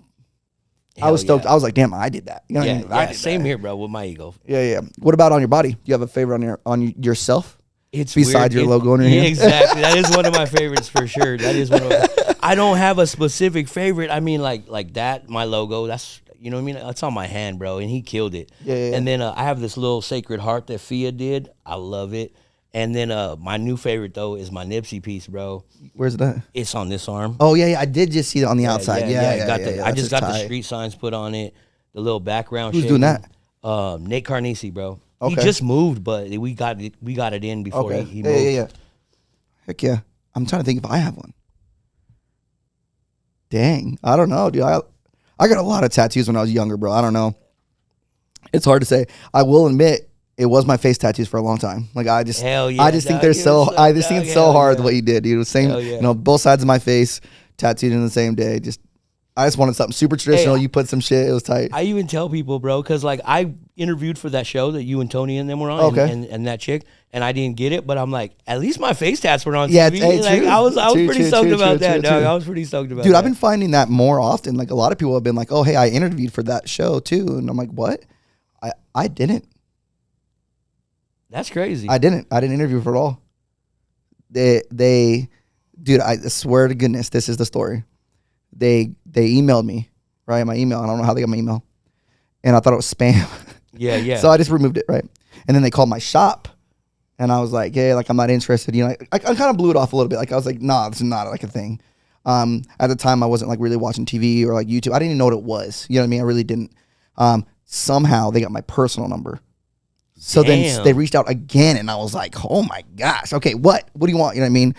I was stoked. I was like, damn, I did that. You know what I mean? Yeah, same here, bro. With my eagle. Yeah. What about on your body? Do you have a favorite on yourself? It's besides weird. your logo on your hand. Exactly. That is one of my favorites for sure. That is one of I don't have a specific favorite. I mean, like that, my logo, that's, you know what I mean? That's on my hand, bro, and he killed it. Yeah. And then I have this little sacred heart that Fia did. I love it. And then my new favorite, though, is my Nipsey piece, bro. Where's that? It's on this arm. Oh, yeah. I did just see it on the outside. Yeah. I just got the street signs put on it, the little background. Who's doing that? Nate Carnesi, bro. Okay. He just moved, but we got it in before he moved. Yeah. Heck yeah. I'm trying to think if I have one. Dang. I don't know, dude. I got a lot of tattoos when I was younger, bro. I don't know. It's hard to say. I will admit it was my face tattoos for a long time. Like I just think they're so hard what you did, dude. It was same, you know, both sides of my face tattooed in the same day. I just wanted something super traditional. You put some shit. It was tight. I even tell people, bro, because like I interviewed for that show that you and Tony and them were on, and that chick, and I didn't get it, but I'm like, at least my face tats were on TV. Hey, like, I was pretty stoked about that, dog. I was pretty stoked about that. Dude, I've been finding that more often. Like a lot of people have been like, oh, hey, I interviewed for that show too, and I'm like, what? I didn't. That's crazy. I didn't interview for it all. Dude, I swear to goodness, this is the story. They emailed me, right? My email. I don't know how they got my email. And I thought it was spam. Yeah. So I just removed it, right? And then they called my shop. And I was like, yeah, like I'm not interested. You know, I kind of blew it off a little bit. Like I was like, nah, this is not like a thing. At the time I wasn't like really watching TV or like YouTube. I didn't even know what it was. You know what I mean? I really didn't. Somehow they got my personal number. So then they reached out again, and I was like, oh my gosh. Okay, what do you want? You know what I mean?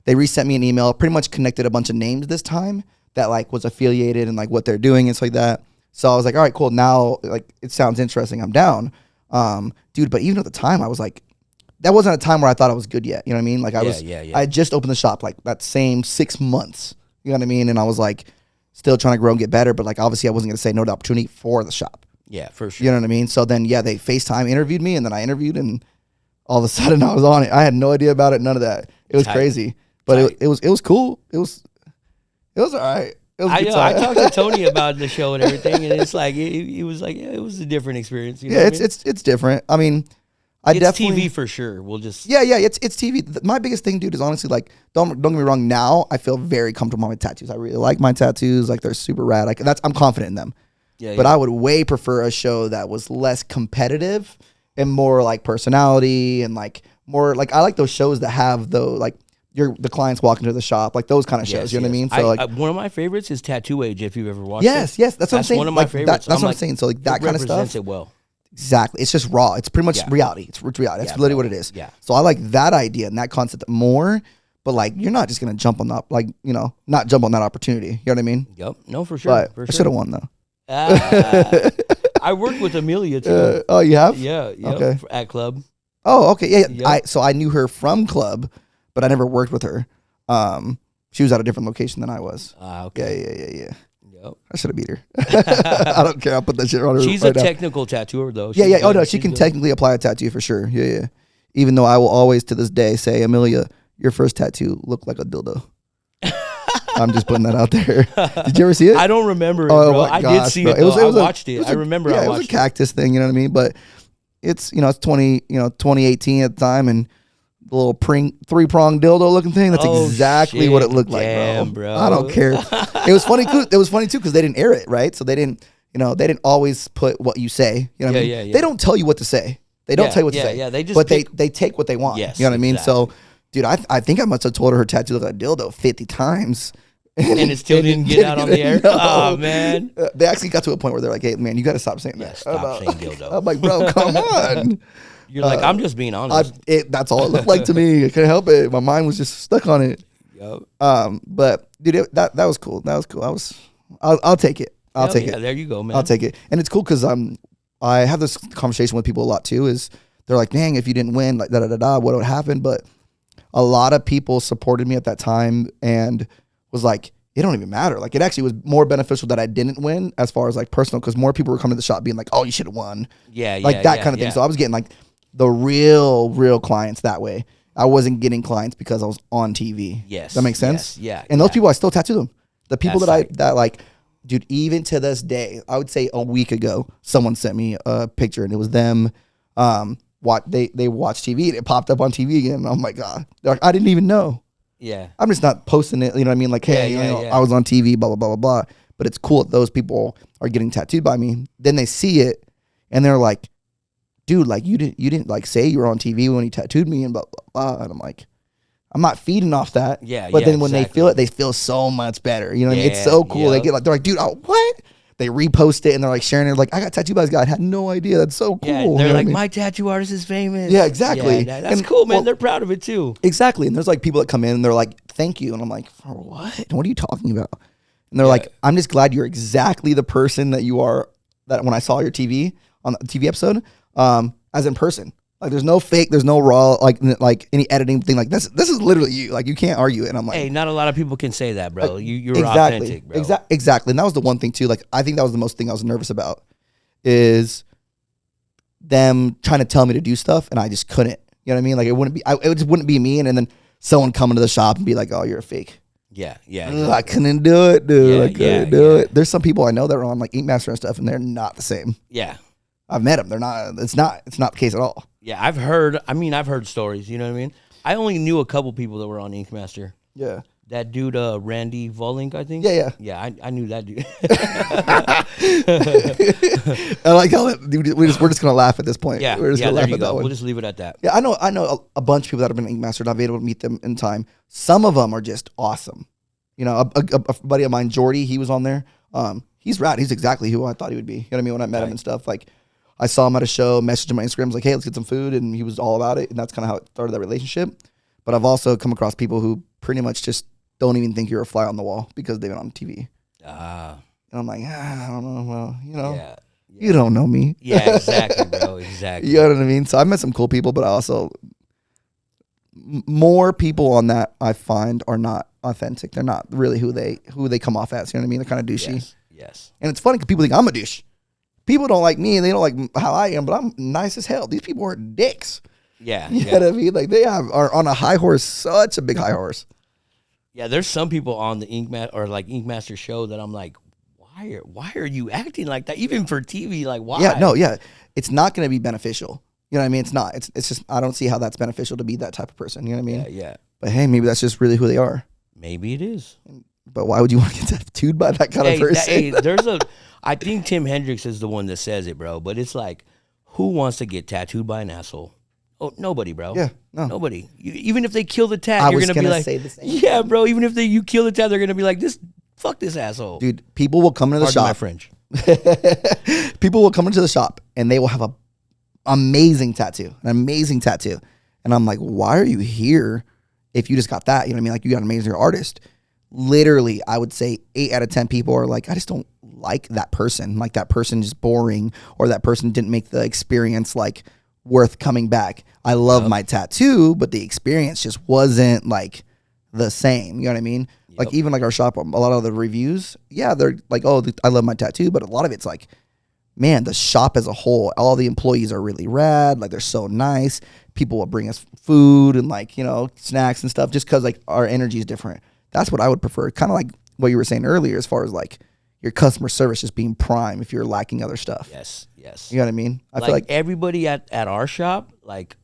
They resent me an email, pretty much connected a bunch of names this time that like was affiliated and like what they're doing and stuff like that. So I was like, all right, cool. Now like it sounds interesting. I'm down. Dude, but even at the time I was like, that wasn't a time where I thought I was good yet. You know what I mean? Like I had just opened the shop like that same 6 months. You know what I mean? And I was like still trying to grow and get better, but like obviously I wasn't going to say no to the opportunity for the shop. Yeah, for sure. You know what I mean? So then, yeah, they FaceTime interviewed me, and then I interviewed, and all of a sudden I was on it. I had no idea about it, none of that. It was crazy, but it was cool. It was all right. It was I talked to Tony about the show and everything, and it's like it was like it was a different experience. You know what I mean? It's different. I mean, it's definitely TV for sure. We'll just it's TV. My biggest thing, dude, is honestly like don't get me wrong. Now I feel very comfortable on my tattoos. I really like my tattoos. Like they're super rad. Like I'm confident in them. But I would way prefer a show that was less competitive and more like personality and like more like I like those shows that have the clients walking to the shop, like those kind of shows. You know what I mean? So like one of my favorites is Tattoo Age. If you've ever watched it. Yes, that's what I'm saying. One of my favorites. That's what I'm saying. So like that kind of stuff. Represents it well. Exactly. It's just raw. It's pretty much reality. It's reality. That's literally what it is. Yeah. So I like that idea and that concept more. But like, you're not just gonna jump on that, like, you know, not jump on that opportunity. You know what I mean? Yep. No, for sure. But for I should have won though. I worked with Amelia too. Oh, you have? Yeah. Okay. At club. Oh, okay. Yeah. Yep. So I knew her from club, but I never worked with her. She was at a different location than I was. Okay. Yeah. Yep. I should have beat her. I don't care. I'll put that shit on her. She's a technical tattooer though. Yeah. Oh no, she can technically apply a tattoo for sure. Yeah. Even though I will always to this day say, Amelia, your first tattoo looked like a dildo. I'm just putting that out there. Did you ever see it? I don't remember it, bro. I did see it. I watched it. I remember. Yeah, it was a cactus thing. You know what I mean? But it's it's 2018 at the time, and the little 3-pronged dildo looking thing. That's exactly what it looked like, bro. I don't care. It was funny. It was funny too because they didn't air it, right? So they didn't. They didn't always put what you say. You know what I mean? They don't tell you what to say. They don't tell you what to say. Yeah, they just. But they take what they want. Yes, you know what I mean? So, dude, I think I must have told her tattoo looked like a dildo 50 times. And it still didn't get out on the air? No. Oh, man. They actually got to a point where they're like, hey, man, you got to stop saying that. Stop saying dildo. I'm like, bro, come on. You're like, I'm just being honest. That's all it looked like to me. I couldn't help it. My mind was just stuck on it. Yep. But, dude, that was cool. That was cool. I'll take it. I'll take it. There you go, man. I'll take it. And it's cool because I have this conversation with people a lot, too, is they're like, dang, if you didn't win, like, what would happen? But a lot of people supported me at that time and was like, it don't even matter. Like, it actually was more beneficial that I didn't win as far as like personal, because more people were coming to the shop being like, oh, you should have won. Like that kind of thing. So I was getting like the real clients that way. I wasn't getting clients because I was on TV. Yes. That makes sense? Yes, And those people, I still tattoo them. The people that like, dude, even to this day, I would say a week ago, someone sent me a picture and it was them. They watched TV and it popped up on TV again. And I'm like, God, like, I didn't even know. Yeah. I'm just not posting it. You know what I mean? Like, hey, I was on TV, blah, blah, blah, blah, blah. But it's cool that those people are getting tattooed by me. Then they see it and they're like, dude, like you didn't like say you were on TV when you tattooed me and blah, blah, blah. And I'm like, I'm not feeding off that. Yeah. But then when they feel it, they feel so much better. You know what I mean? It's so cool. They get like, they're like, dude, what? They repost it and they're like sharing it. Like, I got tattooed by this guy. I had no idea. That's so cool. Yeah, they're like, my tattoo artist is famous. Yeah, exactly. Yeah, that's cool, man. They're proud of it too. Exactly. And there's like people that come in and they're like, thank you. And I'm like, for what? What are you talking about? And they're like, I'm just glad you're exactly the person that you are, that when I saw your TV on the TV episode, as in person. Like, there's no fake, there's no raw, like any editing thing. Like, this is literally you. Like, you can't argue it. And I'm like, hey, not a lot of people can say that, bro. You're exactly, authentic, bro. Exactly. And that was the one thing too. Like, I think that was the most thing I was nervous about, is them trying to tell me to do stuff and I just couldn't. You know what I mean? Like, it just wouldn't be me. And then someone coming to the shop and be like, oh, you're a fake. Yeah. Exactly. I couldn't do it, dude. I couldn't do it. There's some people I know that are on like Inkmaster and stuff, and they're not the same. Yeah. I've met them. They're not. It's not the case at all. Yeah, I've heard stories, you know what I mean? I only knew a couple people that were on Inkmaster. Yeah. That dude, Randy Volink, I think. Yeah. Yeah, I knew that dude. I like how we're just gonna laugh at this point. Yeah, we're just gonna laugh there you at that go. one. We'll just leave it at that. Yeah, I know a bunch of people that have been Inkmaster, and I've been able to meet them in time. Some of them are just awesome. You know, a buddy of mine, Jordy, he was on there. He's rad. He's exactly who I thought he would be. You know what I mean? When I met him and stuff, like, I saw him at a show, messaged him on Instagram, was like, hey, let's get some food. And he was all about it. And that's kind of how it started that relationship. But I've also come across people who pretty much just don't even think you're a fly on the wall because they've been on TV. And I'm like, I don't know. Well, you know, you don't know me. Yeah, exactly, bro. Exactly. You know what I mean? So I met some cool people, but I also, more people on that I find are not authentic. They're not really who they come off as. You know what I mean? They're kind of douchey. Yes. And it's funny because people think I'm a douche. People don't like me and they don't like how I am, but I'm nice as hell. These people are dicks. Yeah. You know what I mean? Like, they are on a high horse, such a big high horse. Yeah, there's some people on the Inkmaster show that I'm like, why are you acting like that? Even for TV, like, why? Yeah. It's not going to be beneficial. You know what I mean? It's not. It's just, I don't see how that's beneficial to be that type of person. You know what I mean? Yeah. But hey, maybe that's just really who they are. Maybe it is. But why would you want to get tattooed by that kind of person? I think Tim Hendricks is the one that says it, bro. But it's like, who wants to get tattooed by an asshole? Oh, nobody, bro. Yeah, no. Nobody. Even if they kill the tat, you're going to be like, say the same yeah, bro. Even if you kill the tat, they're going to be like, fuck this asshole. Dude, people will come into the shop. My French. People will come into the shop and they will have a amazing tattoo. And I'm like, why are you here if you just got that? You know what I mean? Like, you got an amazing artist. Literally, I would say 8 out of 10 people are like, I just don't like that person. Like, that person is boring, or that person didn't make the experience like worth coming back. I love my tattoo, but the experience just wasn't like the same. You know what I mean? Like, even like our shop, a lot of the reviews, they're like, oh, I love my tattoo, but a lot of it's like, man, the shop as a whole, all the employees are really rad. Like, they're so nice. People will bring us food and, like, you know, snacks and stuff, just because like our energy is different. That's what I would prefer. Kind of like what you were saying earlier, as far as like your customer service just being prime if you're lacking other stuff. Yes. You know what I mean? I feel like everybody at our shop, like,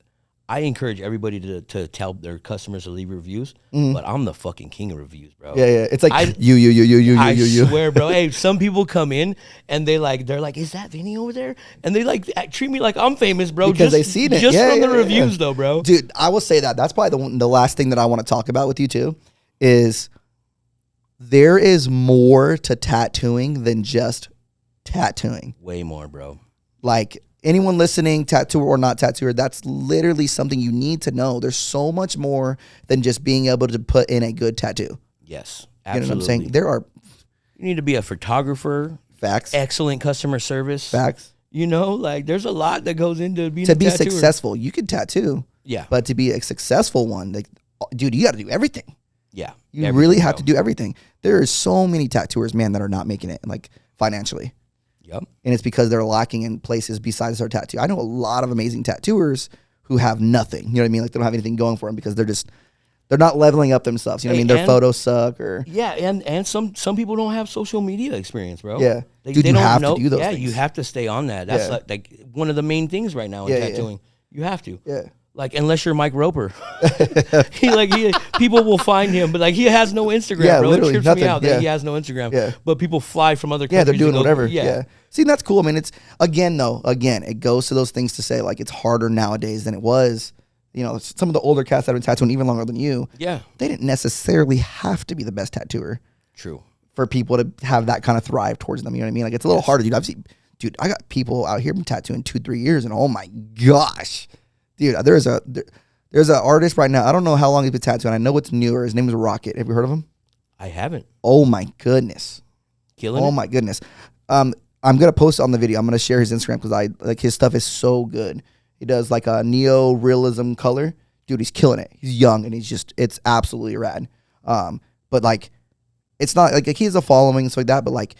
I encourage everybody to tell their customers to leave reviews, but I'm the fucking king of reviews, bro. Yeah. It's like you. I swear, bro. Hey, some people come in and they're like, is that Vinny over there? And they like treat me like I'm famous, bro. Because they seen it. Just from the reviews, though, bro. Dude, I will say that's probably the last thing that I want to talk about with you too, is there is more to tattooing than just tattooing. Way more, bro. Like, anyone listening, tattooer or not tattooer, that's literally something you need to know. There's so much more than just being able to put in a good tattoo. Yes, You absolutely. know what I'm saying? You need to be a photographer. Facts. Excellent customer service. Facts. You know, like, there's a lot that goes into being to a be tattooer. Successful. You can tattoo. Yeah. But to be a successful one, like, dude, you got to do everything. Yeah. You really have to do everything. There are so many tattooers, man, that are not making it, like, financially. Yep. And it's because they're lacking in places besides their tattoo. I know a lot of amazing tattooers who have nothing. You know what I mean? Like, they don't have anything going for them because they're not leveling up themselves. You know what I mean? Their photos suck, or and some people don't have social media experience, bro. Yeah. They Dude, you don't have know. to do those Yeah, things. you have to stay on that. That's like one of the main things right now in tattooing. You have to. Yeah. Like, unless you're Mike Roper, people will find him, but like, he has no Instagram. Yeah, bro. literally It trips nothing. me out that he has no Instagram. Yeah. But people fly from other countries. Yeah, they're doing whatever. Yeah. See, that's cool. I mean, it's again, it goes to those things to say, like, it's harder nowadays than it was. You know, some of the older cats that have been tattooing even longer than you. Yeah. They didn't necessarily have to be the best tattooer. True. For people to have that kind of thrive towards them. You know what I mean? Like, it's a little harder, dude. I got people out here been tattooing 2-3 years, and oh my gosh, dude, there's an artist right now. I don't know how long he's been tattooing. I know it's newer. His name is Rocket. Have you heard of him? I haven't. Oh my goodness. Killing it? Oh my goodness. I'm gonna post it on the video. I'm gonna share his Instagram because his stuff is so good. He does like a neo-realism color. Dude, he's killing it. He's young and it's absolutely rad. But like, it's not like he has a following and stuff like that, but like,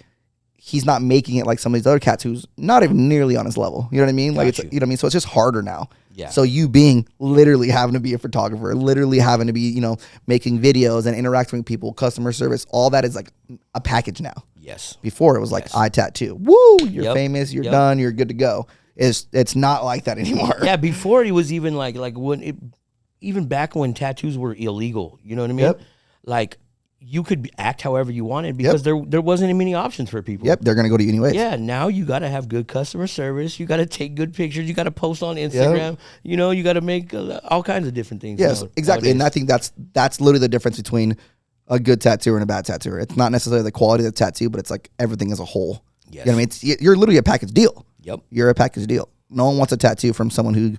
he's not making it like some of these other cats who's not even nearly on his level. You know what I mean? Like, it's, you know what I mean? So it's just harder now. Yeah. So you being literally having to be a photographer, literally having to be, you know, making videos and interacting with people, customer service, all that is like a package now. Yes. Before it was like, I tattoo. Woo! You're Yep. famous. You're done. You're good to go. It's not like that anymore. Yeah. Before, it was even like even back when tattoos were illegal. You know what I mean? Yep. Like, you could act however you wanted because there wasn't many options for people. Yep, they're gonna go to you anyways. Yeah, now you got to have good customer service. You got to take good pictures. You got to post on Instagram. Yep. You know, you got to make all kinds of different things. Yes, exactly. Nowadays. And I think that's literally the difference between a good tattooer and a bad tattooer. It's not necessarily the quality of the tattoo, but it's like everything as a whole. Yes. You know what I mean? You're literally a package deal. Yep. You're a package deal. No one wants a tattoo from someone who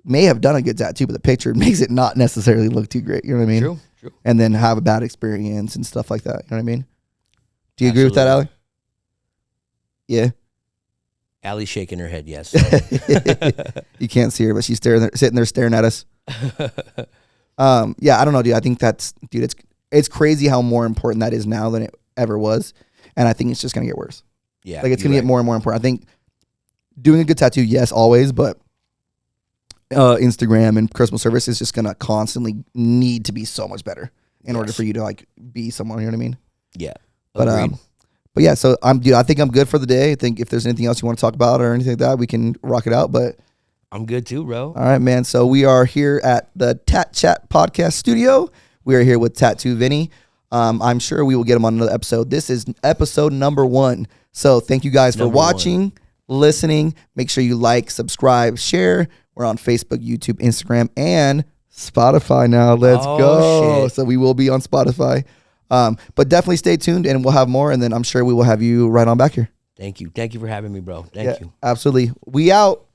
may have done a good tattoo, but the picture makes it not necessarily look too great. You know what I mean? True. And then have a bad experience and stuff like that. You know what I mean? Do you agree with that, Allie? Yeah. Allie's shaking her head, yes. You can't see her, but she's sitting there staring at us. Yeah, I don't know, dude. I think it's crazy how more important that is now than it ever was. And I think it's just going to get worse. Yeah. Like, it's going to get more and more important. I think doing a good tattoo, yes, always, but Instagram and customer service is just going to constantly need to be so much better in order for you to like be someone, you know what I mean? Yeah. But yeah, so I think I'm good for the day. I think if there's anything else you want to talk about or anything like that, we can rock it out, but I'm good too, bro. All right, man. So we are here at the Tatt Chat podcast studio. We are here with Tattoo Vinny. I'm sure we will get him on another episode. This is episode number 1. So thank you guys for watching, listening. Make sure you like, subscribe, share. We're on Facebook, YouTube, Instagram, and Spotify now. Let's go. Shit. So we will be on Spotify. But definitely stay tuned and we'll have more. And then I'm sure we will have you right on back here. Thank you. Thank you for having me, bro. Thank you. Absolutely. We out.